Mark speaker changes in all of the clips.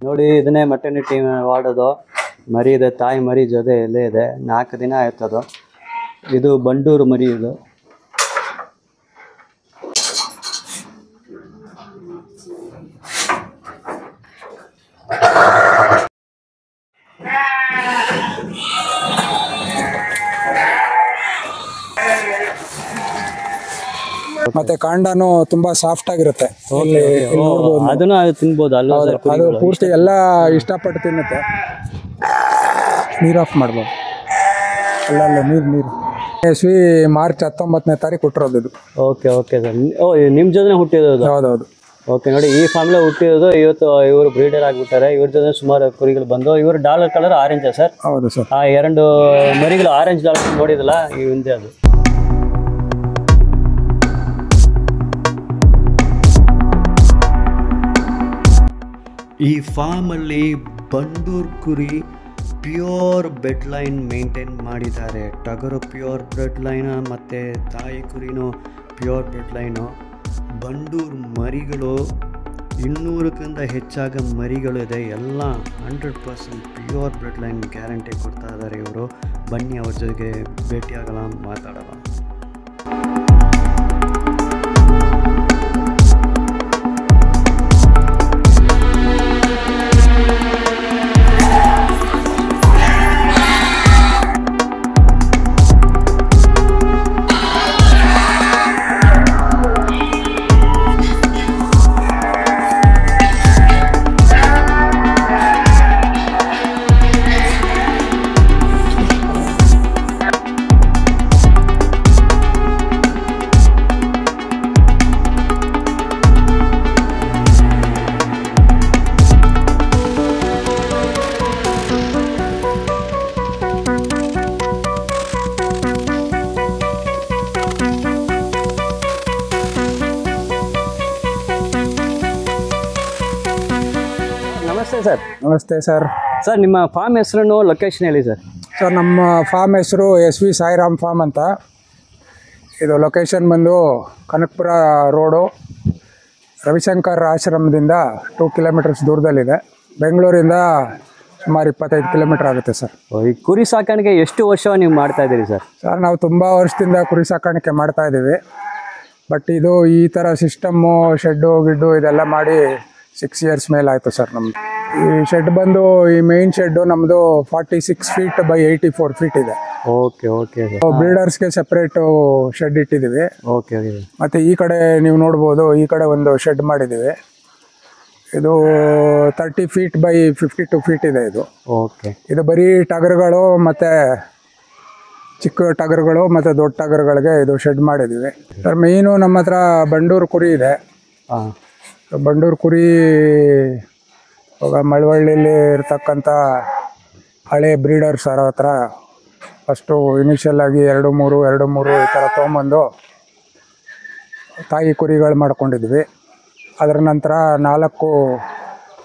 Speaker 1: ನೋಡಿ ಇದನ್ನೇ ಮಟರ್ನಿಟಿ ವಾರ್ಡದು ಮರಿ ಇದೆ, ತಾಯಿ ಮರಿ ಜೊತೆ ಇಲ್ಲೇ ಇದೆ. 4 ದಿನ ಆಯ್ತದು. ಇದು ಬಂಡೂರು ಮರಿ ಇದು.
Speaker 2: ಮತ್ತೆ ಕಾಂಡನು ತುಂಬಾ ಸಾಫ್ಟ್ ಆಗಿರುತ್ತೆ.
Speaker 1: ಅದನ್ನು ತಿನ್ಬೋದು.
Speaker 2: ಅದು ಪೂರ್ತಿ ಎಲ್ಲ ಇಷ್ಟಪಟ್ಟು ತಿನ್ನುತ್ತೆ. ನೀರು ಆಫ್ ಮಾಡ್ಬೋದು. ಅಲ್ಲ ನೀರು ಎಸ್ವಿ ಮಾರ್ಚ್ 19ನೇ ತಾರೀಕು ಹುಟ್ಟಿರೋದು ಇದು.
Speaker 1: Okay okay sir. ನಿಮ್ಮ ಜೊತೆ ಹುಟ್ಟಿರೋದು?
Speaker 2: ಹೌದೌದು.
Speaker 1: ಓಕೆ ನೋಡಿ, ಈ ಫ್ಯಾಮಿಲಿ ಹುಟ್ಟಿರೋದು. ಇವತ್ತು ಇವರು ಬ್ರೀಡರ್ ಆಗಿಬಿಟ್ಟಾರೆ. ಇವ್ರ ಜೊತೆ ಸುಮಾರು ಕುರಿಗಳು ಬಂದು. ಇವರು ಡಾಲರ್ ಕಲರ್ ಆರೆಂಜಾ ಸರ್?
Speaker 2: ಹೌದು ಸರ್.
Speaker 1: ಆ 2 ಮರಿಗಳು ಆರೆಂಜ್ ಡಾಲರ್ ನೋಡಿದಲ್ಲ, ಈ ಹಿಂದೆ ಅದು. ಈ ಫಾರ್ಮಲ್ಲಿ ಬಂಡೂರು ಕುರಿ ಪ್ಯೂರ್ ಬೆಡ್ ಲೈನ್ ಮೇಂಟೈನ್ ಮಾಡಿದ್ದಾರೆ. ಟಗರು ಪ್ಯೂರ್ ಬೆಡ್ ಲೈನ ಮತ್ತು ತಾಯಿ ಕುರಿನೂ ಪ್ಯೂರ್ ಬೆಡ್ ಲೈನು. ಬಂಡೂರು ಮರಿಗಳು 200ಕ್ಕಿಂತ ಹೆಚ್ಚಾಗ ಮರಿಗಳು ಇದೆ. ಎಲ್ಲ 100% ಪ್ಯೂರ್ ಬೆಡ್ ಲೈನ್ ಗ್ಯಾರಂಟಿ ಕೊಡ್ತಾ ಇದ್ದಾರೆ ಇವರು. ಬನ್ನಿ ಅವ್ರ ಜೊತೆಗೆ ಭೇಟಿಯಾಗಲ್ಲ, ಮಾತಾಡೋಣ. ನಮಸ್ತೆ ಸರ್.
Speaker 2: ನಮಸ್ತೆ ಸರ್.
Speaker 1: ಸರ್ ನಿಮ್ಮ ಫಾರ್ಮ್ ಹೆಸರು, ಲೊಕೇಶನ್ ಹೇಳಿ ಸರ್.
Speaker 2: ಸರ್ ನಮ್ಮ ಫಾರ್ಮ್ ಹೆಸರು SV ಸಾಯಿರಾಮ್ ಫಾರ್ಮ್ ಅಂತ. ಇದು ಲೊಕೇಶನ್ ಬಂದು ಕನಕಪುರ ರೋಡು, ರವಿಶಂಕರ್ ಆಶ್ರಮದಿಂದ 2 ಕಿಲೋಮೀಟರ್ಸ್ ದೂರದಲ್ಲಿದೆ. ಬೆಂಗಳೂರಿಂದ ಸುಮಾರು 25 ಕಿಲೋಮೀಟರ್ ಆಗುತ್ತೆ ಸರ್.
Speaker 1: ಈ ಕುರಿ ಸಾಕಾಣಿಕೆ ಎಷ್ಟು ವರ್ಷ ನೀವು ಮಾಡ್ತಾ ಇದ್ದೀರಿ ಸರ್?
Speaker 2: ಸರ್ ನಾವು ತುಂಬ ವರ್ಷದಿಂದ ಕುರಿ ಸಾಕಾಣಿಕೆ ಮಾಡ್ತಾಯಿದ್ದೀವಿ. ಬಟ್ ಇದು ಈ ಥರ ಸಿಸ್ಟಮ್ಮು, ಶೆಡ್ಡು ಗಿಡ್ಡು ಇದೆಲ್ಲ ಮಾಡಿ 6 ಇಯರ್ಸ್ ಮೇಲೆ ಆಯಿತು ಸರ್ ನಮ್ಮದು. ಈ ಶೆಡ್ ಬಂದು, ಈ ಮೇನ್ ಶೆಡ್ಡು ನಮ್ಮದು 46 ಫೀಟ್ ಬೈ 84 ಫೀಟ್ ಇದೆ.
Speaker 1: Okay okay.
Speaker 2: ಬ್ರೀಡರ್ಸ್ಗೆ ಸಪ್ರೇಟು ಶೆಡ್ ಇಟ್ಟಿದ್ದೀವಿ.
Speaker 1: Okay okay.
Speaker 2: ಮತ್ತು ಈ ಕಡೆ ನೀವು ನೋಡ್ಬೋದು, ಈ ಕಡೆ ಒಂದು ಶೆಡ್ ಮಾಡಿದ್ದೀವಿ. ಇದು 30 ಫೀಟ್ ಬೈ 52 ಫೀಟ್ ಇದೆ ಇದು.
Speaker 1: ಓಕೆ.
Speaker 2: ಇದು ಬರೀ ಟಗರುಗಳು ಮತ್ತು ಚಿಕ್ಕ ಟಗರುಗಳು ಮತ್ತು ದೊಡ್ಡ ಟಗರುಗಳಿಗೆ ಇದು ಶೆಡ್ ಮಾಡಿದ್ದೀವಿ ಸರ್. ಮೇಯ್ನು ನಮ್ಮ ಹತ್ರ ಬಂಡೂರು ಕುರಿ ಇದೆ.
Speaker 1: ಹಾಂ,
Speaker 2: ಬಂಡೂರು ಕುರಿ ಇವಾಗ ಮಳವಳ್ಳಿಲಿ ಇರ್ತಕ್ಕಂಥ ಹಳೆ ಬ್ರೀಡರ್ಸ್ ಅವ್ರ ಹತ್ರ ಫಸ್ಟು ಇನಿಷಿಯಲ್ ಆಗಿ 2-3 ಈ ಥರ ತೊಗೊಂಬಂದು ತಾಯಿ ಕುರಿಗಳು ಮಾಡ್ಕೊಂಡಿದ್ವಿ. ಅದರ ನಂತರ 4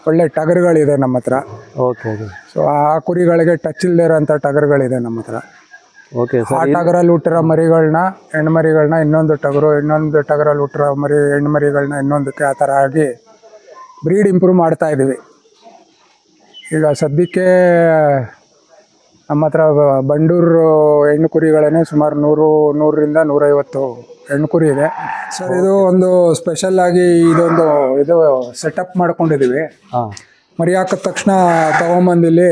Speaker 2: ಒಳ್ಳೆ ಟಗರುಗಳಿದೆ ನಮ್ಮ ಹತ್ರ.
Speaker 1: Okay okay.
Speaker 2: ಸೊ ಆ ಕುರಿಗಳಿಗೆ ಟಚ್ ಇಲ್ಲದೆ ಇರೋಂಥ ಟಗರುಗಳಿದೆ ನಮ್ಮ ಹತ್ರ.
Speaker 1: Okay sir.
Speaker 2: ಆ ಟಗರಲ್ಲಿ ಹುಟ್ಟಿರೋ ಮರಿಗಳನ್ನ, ಹೆಣ್ಣು ಮರಿಗಳನ್ನ ಇನ್ನೊಂದು ಟಗರಲ್ಲಿ ಹುಟ್ಟಿರೋ ಹೆಣ್ಣು ಮರಿಗಳನ್ನ ಇನ್ನೊಂದಕ್ಕೆ, ಆ ಥರ ಆಗಿ ಬ್ರೀಡ್ ಇಂಪ್ರೂವ್ ಮಾಡ್ತಾ ಇದ್ದೀವಿ. ಈಗ ಸದ್ಯಕ್ಕೆ ನಮ್ಮ ಹತ್ರ ಬಂಡೂರು ಹೆಣ್ಣು ಕುರಿಗಳೇ ಸುಮಾರು 100ರಿಂದ 150 ಹೆಣ್ಣು ಕುರಿ ಇದೆ ಸರ್. ಇದು ಒಂದು ಸ್ಪೆಷಲ್ ಆಗಿ ಇದು ಸೆಟಪ್ ಮಾಡ್ಕೊಂಡಿದ್ದೀವಿ.
Speaker 1: ಹಾಂ,
Speaker 2: ಮರಿ ಹಾಕಿದ ತಕ್ಷಣ ತೊಗೊಂಬಂದಿಲ್ಲಿ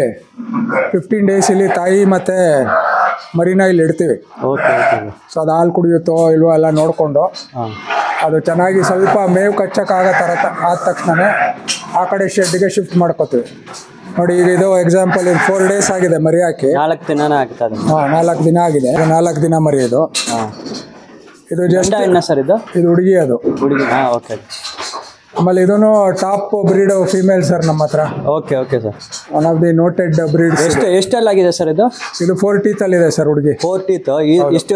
Speaker 2: 15 ಡೇಸ್ ಇಲ್ಲಿ ತಾಯಿ ಮತ್ತು ಮರಿನ ಇಲ್ಲಿ ಇಡ್ತೀವಿ.
Speaker 1: Okay okay.
Speaker 2: ಸೊ ಅದು ಹಾಲು ಕುಡಿಯುತ್ತೋ ಇಲ್ವೋ ಎಲ್ಲ ನೋಡಿಕೊಂಡು, ಅದು ಚೆನ್ನಾಗಿ ಸ್ವಲ್ಪ ಮೇವು ಕಚ್ಚಕ್ಕಾಗೋ ಥರ ಆದ ತಕ್ಷಣ ಆ ಕಡೆ ಶೆಡ್ಗೆ ಶಿಫ್ಟ್ ಮಾಡ್ಕೋತೀವಿ. ನೋಡಿ, ಈಗ ಇದು ಎಕ್ಸಾಂಪಲ್, ಇದು 4 ಡೇಸ್ ಆಗಿದೆ ಮರಿ ಹಾಕಿ.
Speaker 1: 4 ದಿನ ಆಗ್ತದೆ.
Speaker 2: ಹಾಂ, 4 ದಿನ ಆಗಿದೆ. 4 ದಿನ ಮರಿ ಇದು.
Speaker 1: ಹಾಂ,
Speaker 2: ಇದು ಜಸ್ಟ್
Speaker 1: ಸರ್ ಇದು
Speaker 2: ಹುಡುಗಿ, ಅದು
Speaker 1: ಹುಡುಗಿ. ಹಾಂ, ಓಕೆ.
Speaker 2: ಆಮೇಲೆ ಇದನ್ನು ಟಾಪ್ ಬ್ರೀಡ್ ಫೀಮೇಲ್ ಸರ್ ನಮ್ಮ ಹತ್ರ.
Speaker 1: Okay okay sir.
Speaker 2: One of the noted breeds.
Speaker 1: ಎಷ್ಟಲ್ಲಾಗಿದೆ ಸರ್ ಇದು?
Speaker 2: ಇದು 4 teeth ಅಲ್ಲಿದೆ ಸರ್ ಹುಡುಗಿ.
Speaker 1: 4 teeth. ಎಷ್ಟು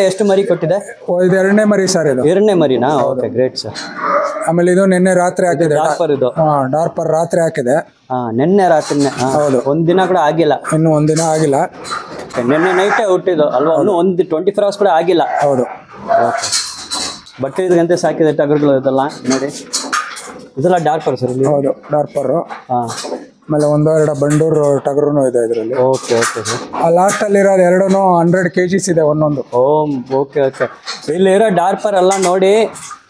Speaker 1: ಎಷ್ಟು ಮರಿ ಕೊಟ್ಟಿದೆ?
Speaker 2: ಇದು 2ನೇ ಮರಿ ಸರ್. ಇದು
Speaker 1: 2ನೇ ಮರಿನಾ? Okay, great sir.
Speaker 2: ಆಮೇಲೆ ಇದು ನಿನ್ನೆ ರಾತ್ರಿ ಹಾಕಿದೆ.
Speaker 1: ಡಾರ್ಪರ್ ಇದು?
Speaker 2: ಹಾಂ, ಡಾರ್ಪರ್ ರಾತ್ರಿ ಹಾಕಿದೆ.
Speaker 1: ಹಾಂ, ನಿನ್ನೆ ರಾತ್ರಿನೇ?
Speaker 2: ಹೌದು.
Speaker 1: 1 ದಿನ ಕೂಡ ಆಗಿಲ್ಲ
Speaker 2: ಇನ್ನೂ 1 ದಿನ ಆಗಿಲ್ಲ.
Speaker 1: ನಿನ್ನೆ ನೈಟೇ ಹುಟ್ಟಿದ್ದು ಅಲ್ವಾ? ಒಂದು 24 hours ಕೂಡ ಆಗಿಲ್ಲ.
Speaker 2: ಹೌದು.
Speaker 1: ಓಕೆ. ಬಟ್ಟೆ ಇದಕ್ಕಂತೆ ಸಾಕಿದೆ ಟಗರುಗಳು ಇದೆಲ್ಲ ನೋಡಿ. ಇದೆಲ್ಲ ಡಾರ್ಪರ್ ಸರ್ ಇಲ್ಲಿ?
Speaker 2: ಹೌದು, ಡಾರ್ಪರು.
Speaker 1: ಹಾಂ.
Speaker 2: ಆಮೇಲೆ ಒಂದೆರಡು ಬಂಡೂರು ಟಗರು ಇದೆ ಇದರಲ್ಲಿ.
Speaker 1: Okay okay sir.
Speaker 2: ಆ ಲಾಸ್ಟಲ್ಲಿರೋದು ಎರಡೂ 100 kgs ಇದೆ ಒಂದೊಂದು.
Speaker 1: Okay okay. ಇಲ್ಲಿರೋ ಡಾರ್ಪರ್ ಎಲ್ಲ ನೋಡಿ,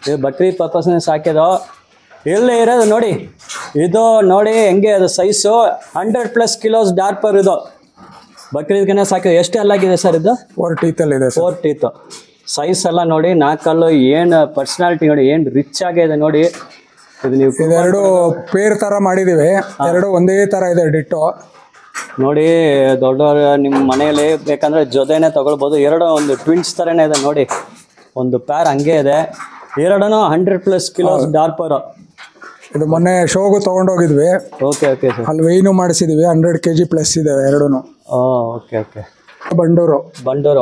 Speaker 1: ಇದು ಬಕ್ರೀದ್ ಪರ್ಪಸ್ನೇ ಸಾಕಿದೋ. ಇಲ್ಲೇ ಇರೋದು ನೋಡಿ, ಇದು ನೋಡಿ ಹೆಂಗೆ ಅದು ಸೈಜು 100+ kilos ಡಾರ್ಪರ್ ಇದು. ಬಕ್ರೀದ್ಗೆ ಸಾಕಿದೆ. ಎಷ್ಟು ಹಲ್ಲಾಗಿದೆ ಸರ್ ಇದು?
Speaker 2: 4 ಟೀತಲ್ಲಿದೆ ಸರ್.
Speaker 1: 4 ಟೀತು. ಸೈಜ್ ಎಲ್ಲ ನೋಡಿ, 4 ಹಲ್ಲು. ಏನು ಪರ್ಸ್ನಾಲಿಟಿ ನೋಡಿ, ಏನು ರಿಚ್ ಆಗಿದೆ ನೋಡಿ. ಇದು ನೀವು
Speaker 2: ಇದೆರಡು ಪೇರ್ ಥರ ಮಾಡಿದ್ದೀವಿ, ಎರಡು ಒಂದೇ ಥರ ಇದೆ ಡಿಟ್ಟೋ.
Speaker 1: ನೋಡಿ ದೊಡ್ಡವರು ನಿಮ್ಮ ಮನೆಯಲ್ಲಿ ಬೇಕಂದರೆ ಜೊತೆನೇ ತೊಗೊಳ್ಬೋದು. ಎರಡು ಒಂದು ಟ್ವಿನ್ಸ್ ಥರನೇ ಇದೆ ನೋಡಿ, ಒಂದು ಪ್ಯಾರ್ ಹಂಗೆ ಇದೆ. ಎರಡೂ 100+ kilos ಡಾರ್ಪರು.
Speaker 2: ಇದು ಮೊನ್ನೆ ಶೋಗೂ ತೊಗೊಂಡೋಗಿದ್ವಿ.
Speaker 1: Okay okay sir.
Speaker 2: ಅಲ್ಲಿ ವೆಯ್ನು ಮಾಡಿಸಿದ್ವಿ, 100 kg ಪ್ಲಸ್ ಇದೆ ಎರಡೂ.
Speaker 1: Okay okay.
Speaker 2: Bandur.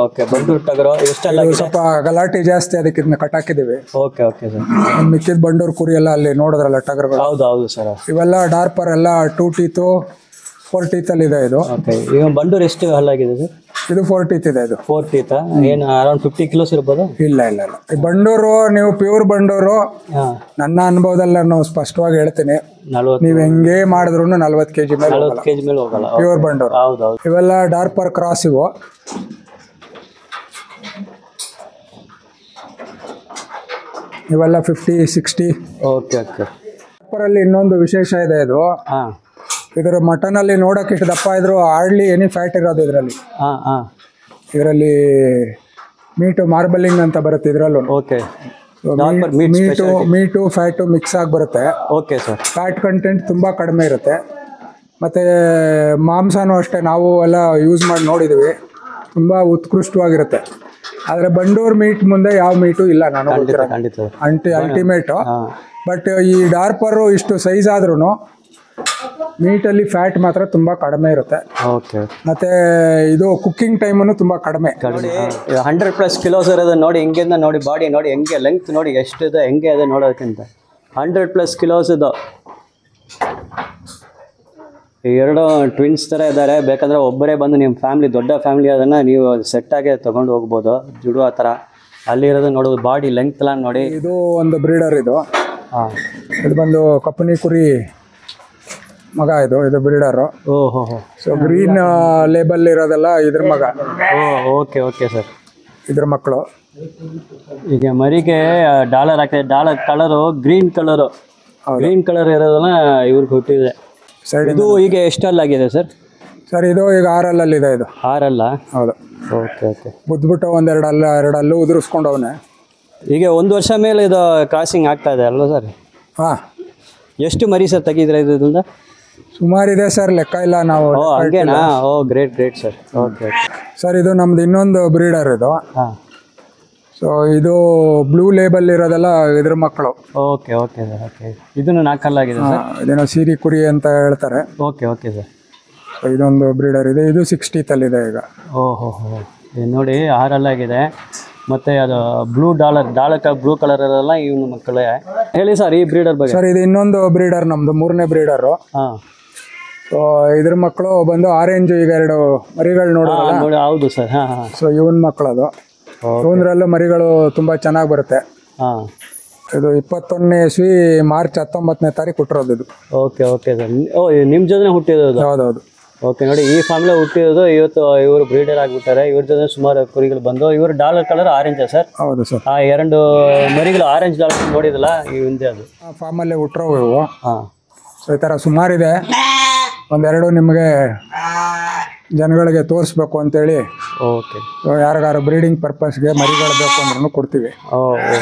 Speaker 1: Okay. Bandur ಟಗರು ಎಷ್ಟೆಲ್ಲ?
Speaker 2: ಸ್ವಲ್ಪ ಗಲಾಟೆ ಜಾಸ್ತಿ, ಅದಕ್ಕೆ ಇದನ್ನ ಕಟ್ಟಾಕಿದ್ದೀವಿ.
Speaker 1: Okay okay sir.
Speaker 2: ಮಿಕ್ಕಿದ ಬಂಡೂರು ಕುರಿ ಎಲ್ಲ ಅಲ್ಲಿ ನೋಡಿದ್ರಲ್ಲ ಟಗರುಗಳು.
Speaker 1: ಹೌದು ಸರ್.
Speaker 2: ಇವೆಲ್ಲ ಡಾರ್ಪರ್ ಎಲ್ಲ 2 ಟೀತು 4 ಟೀತಲ್ಲಿ ಇದೆ ಇದು.
Speaker 1: ಓಕೆ. ಈಗ ಬಂಡೂರು ಎಷ್ಟು ಹಲ್ಲಾಗಿದೆ ಸರ್?
Speaker 2: ಇದು 4 ಟೀತ್ ಇದೆ. ಇದು
Speaker 1: 4 ಟೀತಾ? ಏನು ಅರೌಂಡ್ 50 kilos ಇರ್ಬೋದು?
Speaker 2: ಇಲ್ಲ. ಈ ಬಂಡೂರು ನೀವು ಪ್ಯೂರ್ ಬಂಡೂರು, ನನ್ನ ಅನುಭವದಲ್ಲಿ ನಾನು ಸ್ಪಷ್ಟವಾಗಿ ಹೇಳ್ತೀನಿ,
Speaker 1: 40
Speaker 2: ನೀವು ಹೆಂಗೆ ಮಾಡಿದ್ರು 40 kg ಮೇಲೆ
Speaker 1: 40 kg ಮೇಲೆ ಹೋಗಲ್ಲ.
Speaker 2: ಪ್ಯೂರ್ ಬಂಡೂರು.
Speaker 1: ಹೌದು.
Speaker 2: ಇವೆಲ್ಲ ಡಾರ್ಪರ್ ಕ್ರಾಸ್ ಇವು. ಇವೆಲ್ಲ 50, 60.
Speaker 1: Okay okay.
Speaker 2: ಡಾರ್ಪರಲ್ಲಿ ಇನ್ನೊಂದು ವಿಶೇಷ ಇದೆ. ಇದು
Speaker 1: ಹಾಂ.
Speaker 2: ಇದರ ಮಟನಲ್ಲಿ ನೋಡೋಕೆ ಇಷ್ಟು ದಪ್ಪ ಇದ್ರು ಹಾರ್ಡ್ಲಿ ಎನಿ ಫ್ಯಾಟ್ ಇರೋದು ಇದರಲ್ಲಿ. ಇದರಲ್ಲಿ ಮೀಟು ಮಾರ್ಬಲಿಂಗ್ ಅಂತ ಬರುತ್ತೆ ಇದರಲ್ಲೂ.
Speaker 1: ಓಕೆ.
Speaker 2: ಮೀಟು ಫ್ಯಾಟು ಮಿಕ್ಸ್ ಆಗಿ ಬರುತ್ತೆ.
Speaker 1: Okay sir.
Speaker 2: ಫ್ಯಾಟ್ ಕಂಟೆಂಟ್ ತುಂಬ ಕಡಿಮೆ ಇರುತ್ತೆ. ಮತ್ತು ಮಾಂಸನೂ ಅಷ್ಟೇ, ನಾವು ಎಲ್ಲ ಯೂಸ್ ಮಾಡಿ ನೋಡಿದ್ದೀವಿ, ತುಂಬ ಉತ್ಕೃಷ್ಟವಾಗಿರುತ್ತೆ. ಆದರೆ ಬಂಡೂರು ಮೀಟ್ ಮುಂದೆ ಯಾವ ಮೀಟು ಇಲ್ಲ ನಾನು ಅಲ್ಟಿಮೇಟು. ಬಟ್ ಈ ಡಾರ್ಪರು ಇಷ್ಟು ಸೈಜ್ ಆದ್ರೂ ಮೀಟಲ್ಲಿ ಫ್ಯಾಟ್ ಮಾತ್ರ ತುಂಬ ಕಡಿಮೆ ಇರುತ್ತೆ.
Speaker 1: ಓಕೆ.
Speaker 2: ಮತ್ತು ಇದು ಕುಕ್ಕಿಂಗ್ ಟೈಮನ್ನು ತುಂಬ ಕಡಿಮೆ.
Speaker 1: 100+ kilos ಇರೋದು ನೋಡಿ, ಹಿಂಗಿಂದ ನೋಡಿ, ಬಾಡಿ ನೋಡಿ ಹೆಂಗೆ, ಲೆಂತ್ ನೋಡಿ ಎಷ್ಟಿದೆ, ಹೆಂಗೆ ಇದೆ ನೋಡೋದಕ್ಕಿಂತ 100+ kilos ಇದು. ಎರಡು ಟ್ವಿನ್ಸ್ ಥರ ಇದ್ದಾರೆ. ಬೇಕಂದರೆ ಒಬ್ಬರೇ ಬಂದು ನಿಮ್ಮ ಫ್ಯಾಮಿಲಿ, ದೊಡ್ಡ ಫ್ಯಾಮಿಲಿ ಅದನ್ನು ನೀವು ಸೆಟ್ಟಾಗೆ ತೊಗೊಂಡು ಹೋಗ್ಬೋದು. ಜುಡು ಆ ಥರ ಅಲ್ಲಿರೋದು ನೋಡೋದು, ಬಾಡಿ ಲೆಂತ್ ಎಲ್ಲ ನೋಡಿ.
Speaker 2: ಇದು ಒಂದು ಬ್ರೀಡರ್ ಇದು.
Speaker 1: ಹಾಂ.
Speaker 2: ಇದು ಬಂದು ಕಪ್ಪನಿ ಕುರಿ ಮಗ. ಇದು ಬ್ರೀಡರು.
Speaker 1: ಓಹೋ.
Speaker 2: ಸೊ ಗ್ರೀನ್ ಲೇಬಲ್ ಇರೋದೆಲ್ಲ ಇದ್ರ ಮಗ.
Speaker 1: Okay okay sir.
Speaker 2: ಇದ್ರ ಮಕ್ಕಳು.
Speaker 1: ಈಗ ಮರಿಗೆ ಡಾಲರ್ ಹಾಕಿದೆ. Dollar colour green colour. Green colour ಇರೋದನ್ನ ಇವ್ರಿಗೆ ಹುಟ್ಟಿದೆ.
Speaker 2: ಸೈಡ್
Speaker 1: ಇದು ಈಗ ಎಷ್ಟಲ್ಲಾಗಿದೆ ಸರ್?
Speaker 2: ಸರ್ ಇದು ಈಗ 6 ಇದೆ. ಇದು
Speaker 1: 6?
Speaker 2: ಹೌದು.
Speaker 1: Okay okay.
Speaker 2: ಬುದ್ಬಿಟ್ಟು ಎರಡು ಅಲ್ಲು ಉದುರಿಸ್ಕೊಂಡವನೆ.
Speaker 1: ಈಗ 1 ವರ್ಷ ಮೇಲೆ ಇದು ಕ್ರಾಸಿಂಗ್ ಆಗ್ತಾ ಇದೆ ಅಲ್ವಾ ಸರ್?
Speaker 2: ಹಾಂ.
Speaker 1: ಎಷ್ಟು ಮರಿ ಸರ್ ತೆಗಿದ್ರೆ ಇದರಿಂದ?
Speaker 2: ಸುಮಾರಿದೆ ಸರ್, ಲೆಕ್ಕ ಇಲ್ಲ ನಾವು.
Speaker 1: ಹಂಗೇನಾ? Great sir. Okay
Speaker 2: sir. ಇದು ನಮ್ದು ಇನ್ನೊಂದು ಬ್ರೀಡರ್ ಇದು.
Speaker 1: ಹಾಂ.
Speaker 2: ಸೊ ಇದು ಬ್ಲೂ ಲೇಬಲ್ ಇರೋದೆಲ್ಲ ಇದ್ರ ಮಕ್ಕಳು.
Speaker 1: Okay okay sir. ಓಕೆ. ಇದನ್ನು 4 ಆಗಿದೆ ಸರ್?
Speaker 2: ಇದೇನೋ ಸೀರಿ ಕುರಿ ಅಂತ ಹೇಳ್ತಾರೆ.
Speaker 1: Okay okay sir.
Speaker 2: ಸೊ ಇದೊಂದು ಬ್ರೀಡರ್ ಇದೆ. ಇದು 60 ಈಗ.
Speaker 1: ಓಹೋ. ಇದು ನೋಡಿ 6 ಆಗಿದೆ. ಮತ್ತು ಅದು ಬ್ಲೂ ಡಾಲರ್ ಬ್ಲೂ ಕಲರ್ ಇರೋಲ್ಲ ಇವನು ಮಕ್ಕಳೇ. ಹೇಳಿ ಸರ್ ಈ ಬ್ರೀಡರ್ ಬಗ್ಗೆ.
Speaker 2: ಸರ್ ಇದು ಇನ್ನೊಂದು ಬ್ರೀಡರ್, ನಮ್ಮದು 3ನೇ ಬ್ರೀಡರು.
Speaker 1: ಹಾಂ.
Speaker 2: ಸೊ ಇದ್ರ ಮಕ್ಕಳು ಬಂದು ಆರೆಂಜ್. ಈಗ 2 ಮರಿಗಳು ನೋಡಿ.
Speaker 1: ಹೌದು ಸರ್. ಹಾಂ ಹಾಂ.
Speaker 2: ಸೊ ಇವನ್ ಮಕ್ಕಳು ಅದು. ಇವನರಲ್ಲೂ ಮರಿಗಳು ತುಂಬ ಚೆನ್ನಾಗಿ ಬರುತ್ತೆ.
Speaker 1: ಹಾಂ.
Speaker 2: ಇದು 21ನೇ ಇಸ್ವಿ ಮಾರ್ಚ್ 19ನೇ ತಾರೀಕು ಹುಟ್ಟಿರೋದು ಇದು.
Speaker 1: Okay okay sir. ನಿಮ್ಮ ಜೊತೆ ಹುಟ್ಟಿರೋದು?
Speaker 2: ಹೌದೌದು.
Speaker 1: ಓಕೆ. ನೋಡಿ ಈ ಫ್ಯಾಮಿಲಿ ಹುಟ್ಟಿರೋದು. ಇವತ್ತು ಇವರು ಬ್ರೀಡರ್ ಆಗಿಬಿಟ್ಟಾರೆ. ಇವ್ರ ಜೊತೆ ಸುಮಾರು ಕುರಿಗಳು ಬಂದು. ಇವರು ಡಾಲರ್ ಕಲರ್ ಆರೆಂಜಾ ಸರ್?
Speaker 2: ಹೌದು ಸರ್.
Speaker 1: ಆ 2 ಮರಿಗಳು ಆರೆಂಜ್ ಡಾಲರ್ ನೋಡಿದಲ್ಲ, ಈ ಹಿಂದೆ ಅದು
Speaker 2: ಫಾರ್ಮಲ್ಲೇ ಹುಟ್ಟಿರೋವು ಇವು.
Speaker 1: ಹಾಂ.
Speaker 2: ಸೊ ಈ ಥರ ಸುಮಾರಿದೆ. ಒಂದೆರಡು ನಿಮಗೆ ಜನಗಳಿಗೆ ತೋರಿಸ್ಬೇಕು ಅಂತೇಳಿ.
Speaker 1: ಓಕೆ.
Speaker 2: ಸೊ ಯಾರಿಗಾರು ಬ್ರೀಡಿಂಗ್ ಪರ್ಪಸ್ಗೆ ಮರಿಗಳು ಬೇಕು ಅಂದ್ರೂ ಕೊಡ್ತೀವಿ.
Speaker 1: ಓಕೆ.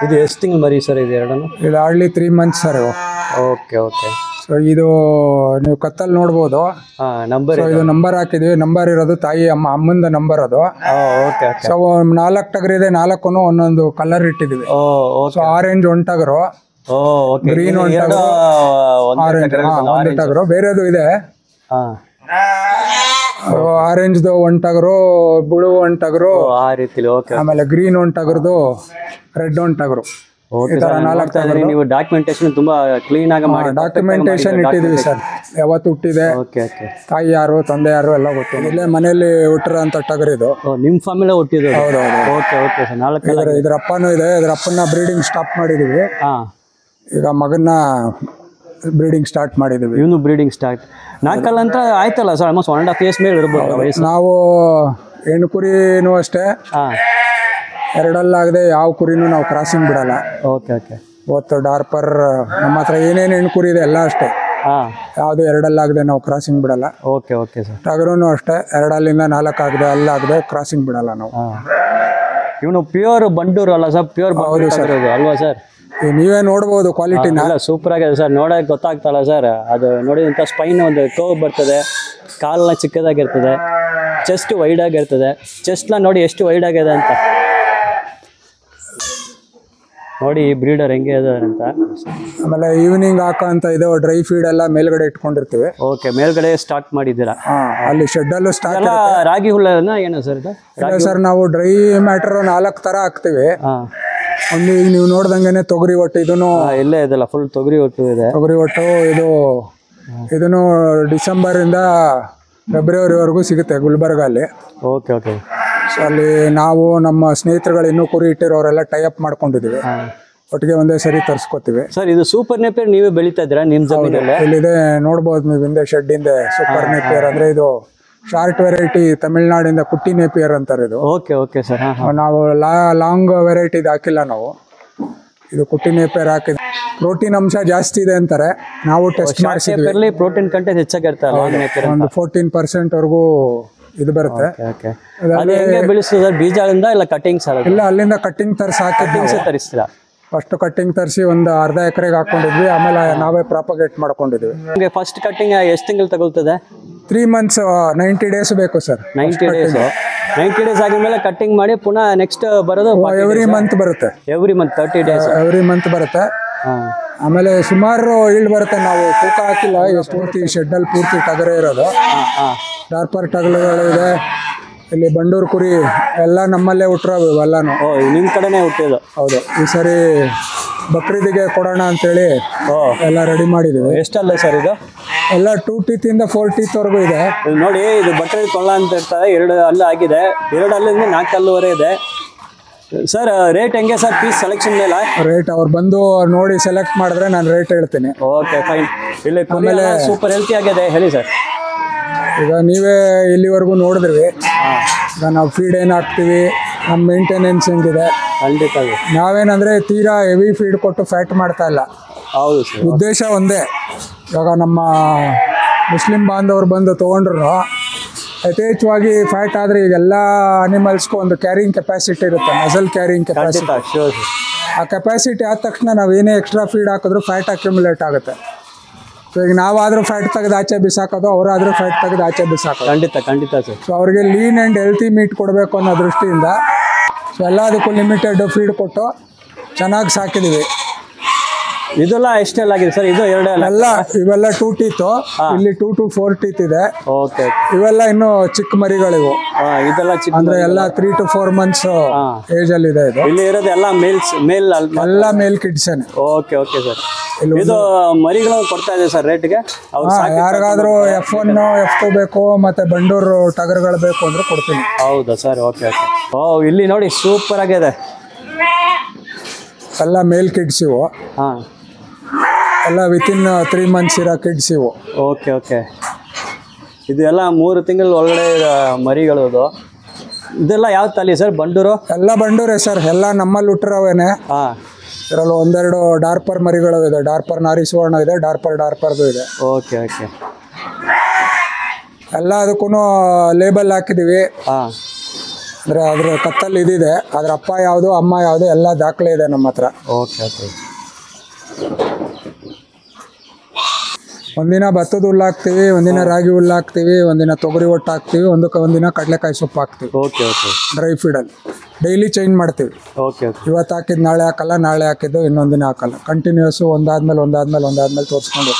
Speaker 1: ಇದು ಎಷ್ಟು ತಿಂಗಳು ಮರಿ ಸರ್ ಇದು ಎರಡನ್ನು?
Speaker 2: ಇದು hardly 3 months sir.
Speaker 1: Okay okay.
Speaker 2: So ಇದು ನೀವು ಕತ್ತಲ್ಲಿ ನೋಡ್ಬೋದು.
Speaker 1: ನಂಬರ್.
Speaker 2: ಇದು ನಂಬರ್ ಹಾಕಿದ್ವಿ. ನಂಬರ್ ಇರೋದು ತಾಯಿ ಅಮ್ಮಂದ ನಂಬರ್ ಅದು.
Speaker 1: ಓಕೆ.
Speaker 2: ಸೊ 4 ಟಗರಿದೆ. 4 ಒಂದೊಂದು ಕಲರ್ ಇಟ್ಟಿದ್ದೀವಿ. ಸೊ ಆರೆಂಜ್ 1 ಟಗರು, ಗ್ರೀನ್ 1 ಟಗರು, ಆರೆಂಜ್ 1 ಟಗರು. ಬೇರೆದು ಇದೆ. ಆರೆಂಜ್ದು 1 ಟಗರು, ಬ್ಲೂ 1 ಟಗರು,
Speaker 1: ಆ ರೀತಿ.
Speaker 2: ಆಮೇಲೆ ಗ್ರೀನ್ 1 ಟಗರ್ದು, ರೆಡ್ 1 ಟಗರು.
Speaker 1: ನೀವು ಡಾಕ್ಯುಮೆಂಟೇಶನ್ ತುಂಬಾ ಕ್ಲೀನ್ ಆಗಿ ಮಾಡಿ.
Speaker 2: ಡಾಕ್ಯುಮೆಂಟೇಶನ್ ಇಟ್ಟಿದ್ದೀವಿ ಸರ್. ಯಾವತ್ತು ಹುಟ್ಟಿದೆ, ತಾಯಿ ಯಾರು, ತಂದೆ ಯಾರು ಎಲ್ಲ ಗೊತ್ತು. ಇಲ್ಲೇ ಮನೆಯಲ್ಲಿ ಹುಟ್ಟಿರೋಂಥ ಟಗರ್ ಇದು.
Speaker 1: ನಿಮ್ಮ ಫ್ಯಾಮಿಲಿ ಹುಟ್ಟಿದ್ದು?
Speaker 2: ಹೌದೌದು.
Speaker 1: Okay okay sir. 4
Speaker 2: ಇದ್ರ ಅಪ್ಪನೂ ಇದೆ. ಇದ್ರ ಅಪ್ಪನ ಬ್ರೀಡಿಂಗ್ ಸ್ಟಾಪ್ ಮಾಡಿದೀವಿ. ಈಗ ಮಗನ್ನ ಬ್ರೀಡಿಂಗ್ ಸ್ಟಾರ್ಟ್ ಮಾಡಿದ್ದೀವಿ.
Speaker 1: ಇವನು ಬ್ರೀಡಿಂಗ್ ಸ್ಟಾರ್ಟ್ ನಾಲ್ಕಲ್ಲ ಅಂತ ಆಯ್ತಲ್ಲ ಸರ್, ಆಲ್ಮೋಸ್ಟ್ 1.5 years ಮೇಲೆ ಇರ್ಬೋದು ವಯಸ್ಸು.
Speaker 2: ನಾವು ಹೆಣ್ಣು ಕುರಿನೂ ಅಷ್ಟೇ,
Speaker 1: ಹಾಂ,
Speaker 2: ಎರಡಲ್ಲಾಗದೆ ಯಾವ ಕುರಿನೂ ನಾವು ಕ್ರಾಸಿಂಗ್ ಬಿಡಲ್ಲ.
Speaker 1: Okay okay.
Speaker 2: ಇವತ್ತು ಡಾರ್ಪರ್ ನಮ್ಮ ಹತ್ರ ಏನೇನು ಹೆಣ್ಣು ಕುರಿ ಇದೆ ಎಲ್ಲ ಅಷ್ಟೇ,
Speaker 1: ಹಾಂ,
Speaker 2: ಯಾವುದು ಎರಡಲ್ಲಾಗದೆ ನಾವು ಕ್ರಾಸಿಂಗ್ ಬಿಡಲ್ಲ.
Speaker 1: Okay okay sir.
Speaker 2: ಟಗರೂ ಅಷ್ಟೇ, 2 4 ಆಗದೆ ಅಲ್ಲಾಗದೆ ಕ್ರಾಸಿಂಗ್ ಬಿಡಲ್ಲ ನಾವು.
Speaker 1: ಹಾಂ, ಇವನು ಪ್ಯೂರ್ ಬಂಡೂರು ಅಲ್ಲ ಸರ್? ಪ್ಯೂರ್ ಬಂಡೂರು ಸರ್ ಅಲ್ವಾ ಸರ್?
Speaker 2: ನೀವೇ ನೋಡ್ಬೋದು ಕ್ವಾಲಿಟಿನ.
Speaker 1: ಎಲ್ಲ ಸೂಪರ್ ಆಗಿದೆ ಸರ್, ನೋಡೋಕೆ ಗೊತ್ತಾಗ್ತಲ್ಲ ಸರ್. ಅದು ನೋಡಿದಂಥ ಸ್ಪೈನ್ ಒಂದು ಕರ್ವ್ ಬರ್ತದೆ, ಕಾಲನ್ನ ಚಿಕ್ಕದಾಗಿರ್ತದೆ, ಚೆಸ್ಟ್ ವೈಡ್ ಆಗಿರ್ತದೆ. ಚೆಸ್ಟ್ನ ನೋಡಿ ಎಷ್ಟು ವೈಡ್ ಆಗಿದೆ ಅಂತ ನೋಡಿ, ಈ ಬ್ರೀಡರ್ ಹೆಂಗೆ ಇದಾರೆ ಅಂತ.
Speaker 2: ಆಮೇಲೆ ಈವ್ನಿಂಗ್ ಹಾಕೋ ಅಂತ ಇದೆ ಡ್ರೈ ಫೀಡ್ ಎಲ್ಲ ಮೇಲ್ಗಡೆ ಇಟ್ಕೊಂಡಿರ್ತೀವಿ.
Speaker 1: ಓಕೆ, ಮೇಲ್ಗಡೆ ಸ್ಟಾರ್ಟ್ ಮಾಡಿದ್ದೀರಾ?
Speaker 2: ಅಲ್ಲಿ ಶೆಡ್ಡಲ್ಲೂ ಸ್ಟಾರ್ಟ್.
Speaker 1: ಎಲ್ಲ ರಾಗಿ ಹುಲ್ಲನ ಏನು ಸರ್ ಇದು?
Speaker 2: ಸರ್ ನಾವು ಡ್ರೈ ಮ್ಯಾಟರ್ 4 ಥರ ಹಾಕ್ತಿವಿ. ಒಂದು ಈಗ ನೀವು ನೋಡ್ದಂಗೆನೆ ತೊಗರಿ ಒಟ್ಟು, ಇದನ್ನು
Speaker 1: ಇಲ್ಲೇ ಇದೆಲ್ಲ ಫುಲ್ ತೊಗರಿ ಒಟ್ಟು ಇದೆ.
Speaker 2: ತೊಗರಿ ಒಟ್ಟು ಇದನ್ನು ಡಿಸೆಂಬರಿಂದ ಫೆಬ್ರವರಿವರೆಗೂ ಸಿಗುತ್ತೆ ಗುಲ್ಬರ್ಗಲ್ಲಿ.
Speaker 1: Okay okay.
Speaker 2: ಸೊ ಅಲ್ಲಿ ನಾವು ನಮ್ಮ ಸ್ನೇಹಿತರುಗಳು ಇನ್ನೂ ಕುರಿ ಇಟ್ಟಿರೋರೆಲ್ಲ ಟೈ ಅಪ್ ಮಾಡ್ಕೊಂಡಿದ್ದೀವಿ, ಒಟ್ಟಿಗೆ ಒಂದೇ ಸರಿ ತರಿಸ್ಕೊತೀವಿ.
Speaker 1: ಸರ್ ಇದು ಸೂಪರ್ ನೇಪಿಯರ್ ನೀವೇ ಬೆಳೀತಾ ಇದ್ದೀರಾ ನಿಮ್ಮ ಜಮೀನಲ್ಲಿ?
Speaker 2: ಇಲ್ಲಿದೆ ನೋಡ್ಬೋದು ನೀವು ಹಿಂದೆ ಶೆಡ್ ಹಿಂದೆ ಸೂಪರ್ ನೇಪಿಯರ್ ಅಂದ್ರೆ ಇದು ಶಾರ್ಟ್ ವೆರೈಟಿ, ತಮಿಳ್ನಾಡಿಂದ ಕುಟ್ಟಿ ನೇಪಿಯರ್ ಅಂತಾರೆ ಇದು.
Speaker 1: Okay okay sir.
Speaker 2: ನಾವು ಲಾಂಗ್ ವೆರೈಟಿ ಹಾಕಿಲ್ಲ ನಾವು, ಇದು ಕುಟ್ಟಿ ನೇಪಿಯರ್ ಹಾಕಿದ್ವಿ. ಪ್ರೋಟೀನ್ ಅಂಶ ಜಾಸ್ತಿ ಇದೆ ಅಂತಾರೆ, ನಾವು ಟೆಸ್ಟ್ ಮಾಡಿಸಿದ್ವಿ.
Speaker 1: ಪ್ರೋಟೀನ್ ಕಂಟೆಂಟ್ ಹೆಚ್ಚಾಗಿರ್ತಾರೆ,
Speaker 2: ಒಂದು 14% ವರೆಗೂ ಇದು ಬರುತ್ತೆ.
Speaker 1: ಬೆಳೆಸೋದು ಸರ್ ಬೀಜದಿಂದ ಇಲ್ಲ ಕಟಿಂಗ್ಸ್?
Speaker 2: ಇಲ್ಲ, ಅಲ್ಲಿಂದ ಕಟ್ಟಿಂಗ್ ತರಿಸಿ ಹಾಕಿದ್ವಿ.
Speaker 1: ತರಿಸ್ತೀರಾ?
Speaker 2: ಫಸ್ಟ್ ಕಟ್ಟಿಂಗ್ ತರಿಸಿ ಒಂದು ಅರ್ಧ ಎಕರೆಗೆ ಹಾಕೊಂಡಿದ್ವಿ, ಆಮೇಲೆ ನಾವೇ ಪ್ರಾಪಗೇಟ್ ಮಾಡ್ಕೊಂಡಿದ್ವಿ.
Speaker 1: ನಿಮಗೆ ಫಸ್ಟ್ ಕಟ್ಟಿಂಗ್ ಎಷ್ಟು ತಿಂಗಳು ತಗೊಳ್ತದೆ?
Speaker 2: 3 months 90 days ಬೇಕು ಸರ್.
Speaker 1: 90 days ಆಗಿದ್ಮೇಲೆ ಕಟ್ಟಿಂಗ್ ಮಾಡಿ ಪುನಃ ನೆಕ್ಸ್ಟ್ ಬರೋದು
Speaker 2: ಎವ್ರಿ ಮಂತ್ ಬರುತ್ತೆ.
Speaker 1: Every month 30 days
Speaker 2: every month ಬರುತ್ತೆ. ಆಮೇಲೆ ಸುಮಾರು ಈಲ್ಡ್ ಬರುತ್ತೆ. ನಾವು ತೂಕ ಹಾಕಿಲ್ಲ, ಎಷ್ಟು ಪೂರ್ತಿ ಶೆಡ್ಡಲ್ಲಿ ಪೂರ್ತಿ ಟಗರೇ ಇರೋದು. ಡಾರ್ಪರ್ ಟಗರುಗಳು ಇದೆ, ಇಲ್ಲಿ ಬಂಡೂರು ಕುರಿ ಎಲ್ಲ ನಮ್ಮಲ್ಲೇ ಹುಟ್ಟಿರೋವು ಇವೆಲ್ಲನೂ.
Speaker 1: ನಿಮ್ಮ ಕಡೆನೇ ಹುಟ್ಟಿದ್ದು? ಹೌದು.
Speaker 2: ಈ ಸರಿ ಬಕ್ರೀದಿಗೆ ಕೊಡೋಣ ಅಂತೇಳಿ ಎಲ್ಲ ರೆಡಿ ಮಾಡಿದ್ದೀವಿ.
Speaker 1: ಎಷ್ಟಲ್ಲ ಸರ್ ಇದು?
Speaker 2: ಎಲ್ಲ 2 teeth ಇಂದ 4 teeth ವರೆಗೂ ಇದೆ.
Speaker 1: ನೋಡಿ, ಇದು ಬಕ್ರೀದ್ ಕೊಳ್ಳ ಅಂತ ಇರ್ತಾರೆ. 2 ಹಲ್ಲು ಆಗಿದೆ, 2 ಹಲ್ಲಿಂದ 4 ಹಲ್ಲುವರೆ ಇದೆ ಸರ್. ರೇಟ್ ಹೆಂಗೆ ಸರ್ ಪೀಸ್ ಸೆಲೆಕ್ಷನ್ ಮೇಲೆ?
Speaker 2: ರೇಟ್ ಅವ್ರು ಬಂದು ನೋಡಿ ಸೆಲೆಕ್ಟ್ ಮಾಡಿದ್ರೆ ನಾನು ರೇಟ್ ಹೇಳ್ತೀನಿ.
Speaker 1: Okay fine. ಇಲ್ಲಿ ಆಮೇಲೆ ಸೂಪರ್ ಹೆಲ್ತಿ ಆಗಿದೆ, ಹೇಳಿ ಸರ್.
Speaker 2: ಈಗ ನೀವೇ ಇಲ್ಲಿವರೆಗೂ ನೋಡಿದ್ರಿ, ಈಗ ನಾವು ಫೀಡ್ ಏನು ಹಾಕ್ತೀವಿ, ನಮ್ಮ ಮೇಂಟೆನೆನ್ಸ್ ಹೆಂಗಿದೆ.
Speaker 1: ಖಂಡಿತ
Speaker 2: ನಾವೇನಂದರೆ ತೀರಾ ಹೆವಿ ಫೀಡ್ ಕೊಟ್ಟು ಫ್ಯಾಟ್ ಮಾಡ್ತಾ ಇಲ್ಲ.
Speaker 1: ಹೌದು ಸರ್,
Speaker 2: ಉದ್ದೇಶ ಒಂದೇ. ಇವಾಗ ನಮ್ಮ ಮುಸ್ಲಿಂ ಬಾಂಧವರು ಬಂದು ತೊಗೊಂಡ್ರು ಯಥೇಚ್ಛವಾಗಿ ಫ್ಯಾಟ್ ಆದರೆ ಈಗೆಲ್ಲ ಅನಿಮಲ್ಸ್ಗೂ ಒಂದು ಕ್ಯಾರಿಂಗ್ ಕೆಪಾಸಿಟಿ ಇರುತ್ತೆ, ಮಸಲ್ ಕ್ಯಾರಿಂಗ್ ಕೆಪಾಸಿಟಿ. ಆ ಕೆಪಾಸಿಟಿ ಆದ ತಕ್ಷಣ ನಾವು ಏನೇ ಎಕ್ಸ್ಟ್ರಾ ಫೀಡ್ ಹಾಕಿದ್ರು ಫ್ಯಾಟ್ ಅಕ್ಯುಮುಲೇಟ್ ಆಗುತ್ತೆ. ಸೊ ಈಗ ನಾವಾದರೂ ಫ್ಯಾಟ್ ತೆಗೆದು ಆಚೆ ಬಿಸಾಕೋದು, ಅವರಾದರೂ ಫ್ಯಾಟ್ ತೆಗೆದು ಆಚೆ ಬಿಸಾಕೋದು.
Speaker 1: ಖಂಡಿತ ಸರ್.
Speaker 2: ಸೊ ಅವ್ರಿಗೆ ಲೀನ್ ಆ್ಯಂಡ್ ಹೆಲ್ತಿ ಮೀಟ್ ಕೊಡಬೇಕು ಅನ್ನೋ ದೃಷ್ಟಿಯಿಂದ ಸೊ ಎಲ್ಲದಕ್ಕೂ ಲಿಮಿಟೆಡ್ ಫೀಡ್ ಕೊಟ್ಟು ಚೆನ್ನಾಗಿ ಸಾಕಿದ್ದೀವಿ.
Speaker 1: ಇದೆಲ್ಲ ಎಷ್ಟೆಲ್ಲ ಆಗಿದೆ ಸರ್? ಇದು 2
Speaker 2: ಎಲ್ಲ ಇವೆಲ್ಲ 2 teeth, ಇಲ್ಲಿ 2 to 4 teeth ಇದೆ.
Speaker 1: ಓಕೆ.
Speaker 2: ಇವೆಲ್ಲ ಇನ್ನು ಚಿಕ್ಕ ಮರಿಗಳಿವು.
Speaker 1: ಇದೆಲ್ಲ ಚಿಕ್ಕ
Speaker 2: ಅಂದ್ರೆ ಎಲ್ಲ 3 to 4 months ಏಜ್ ಅಲ್ಲಿ ಇದೆ. ಇದು
Speaker 1: ಇಲ್ಲಿ ಇರೋದು ಎಲ್ಲ
Speaker 2: ಎಲ್ಲ ಮೇಲ್ ಕಿಡ್ಸ್.
Speaker 1: Okay okay sir. ಇದು ಮರಿಗಳು ಕೊಡ್ತಾ ಇದೆ ಸರ್ ರೇಟ್ಗೆ?
Speaker 2: ಯಾರಿಗಾದ್ರೂ F1 F2 ಬೇಕು ಮತ್ತೆ ಬಂಡೂರು ಟಗರುಗಳು ಬೇಕು ಅಂದ್ರೆ ಕೊಡ್ತೀನಿ.
Speaker 1: ಹೌದಾ ಸರ್? Okay okay. ಇಲ್ಲಿ ನೋಡಿ ಸೂಪರ್ ಆಗಿದೆ,
Speaker 2: ಎಲ್ಲ ಮೇಲ್ ಕಿಡ್ಸ್ ಇವು. ಎಲ್ಲ ವಿತಿನ್ 3 months ಇರೋ ಕಿಡ್ಸ್ ಇವು.
Speaker 1: Okay okay. ಇದು ಎಲ್ಲ 3 ತಿಂಗಳ ಒಳಗಡೆ ಮರಿಗಳು. ಇದೆಲ್ಲ ಯಾವ ತಳಿ ಸರ್? ಬಂಡೂರು? ಎಲ್ಲ
Speaker 2: ಬಂಡೂರೇ ಸರ್, ಎಲ್ಲ ನಮ್ಮಲ್ಲಿ ಹುಟ್ಟಿರೋವೇನೆ. ಇದರಲ್ಲಿ 1-2 ಡಾರ್ಪರ್ ಮರಿಗಳು ಇದೆ. ಡಾರ್ಪರ್ ನಾರಿ ಸುವರ್ಣ ಇದೆ, ಡಾರ್ಪರ್ದು ಇದೆ.
Speaker 1: Okay okay.
Speaker 2: ಎಲ್ಲ ಅದಕ್ಕೂ ಲೇಬಲ್ ಹಾಕಿದ್ದೀವಿ. ಅಂದರೆ ಅದ್ರ ಕತ್ತಲ್ಲಿ ಇದಿದೆ, ಅದ್ರ ಅಪ್ಪ ಯಾವುದು ಅಮ್ಮ ಯಾವುದು ಎಲ್ಲ ದಾಖಲೆ ಇದೆ ನಮ್ಮ ಹತ್ರ.
Speaker 1: Okay okay.
Speaker 2: ಒಂದಿನ ಭತ್ತದ ಹುಲ್ಲು ಹಾಕ್ತೀವಿ, ಒಂದಿನ ರಾಗಿ ಹುಲ್ಲು ಹಾಕ್ತೀವಿ, ಒಂದಿನ ತೊಗರಿ ಒಟ್ಟು ಹಾಕ್ತೀವಿ, ಒಂದಿನ ಕಡಲೆಕಾಯಿ ಸೊಪ್ಪು ಹಾಕ್ತೀವಿ.
Speaker 1: Okay okay.
Speaker 2: ಡ್ರೈ ಫೀಡಲ್ಲಿ ಡೈಲಿ ಚೇಂಜ್ ಮಾಡ್ತೀವಿ.
Speaker 1: Okay okay.
Speaker 2: ಇವತ್ತು ಹಾಕಿದ್ದು ನಾಳೆ ಹಾಕಲ್ಲ, ನಾಳೆ ಹಾಕಿದ್ದು ಇನ್ನೊಂದಿನ ಹಾಕಲ್ಲ. ಕಂಟಿನ್ಯೂಸು ಒಂದಾದ್ಮೇಲೆ ತೋರಿಸ್ಕೊಂಡು.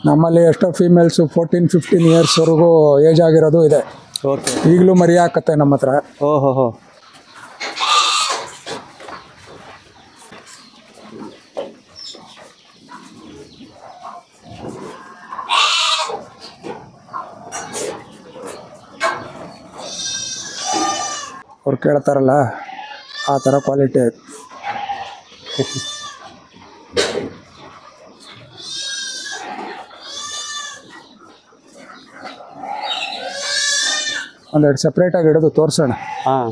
Speaker 2: ನಮ್ಮಲ್ಲಿ ಎಷ್ಟೋ ಫೀಮೇಲ್ಸು 14-15 yearsವರೆಗೂ ಏಜ್ ಆಗಿರೋದು ಇದೆ.
Speaker 1: ಓಕೆ.
Speaker 2: ಈಗಲೂ ಮರಿ ಹಾಕತ್ತೆ ನಮ್ಮ ಹತ್ರ.
Speaker 1: ಓಹೋ.
Speaker 2: ಅವ್ರು ಕೇಳ್ತಾರಲ್ಲ ಆ ಥರ ಕ್ವಾಲಿಟಿ ಆಯ್ತು. ಒಂದೆರಡು ಸಪ್ರೇಟಾಗಿ ಹಿಡಿದು ತೋರಿಸೋಣ.
Speaker 1: ಹಾಂ,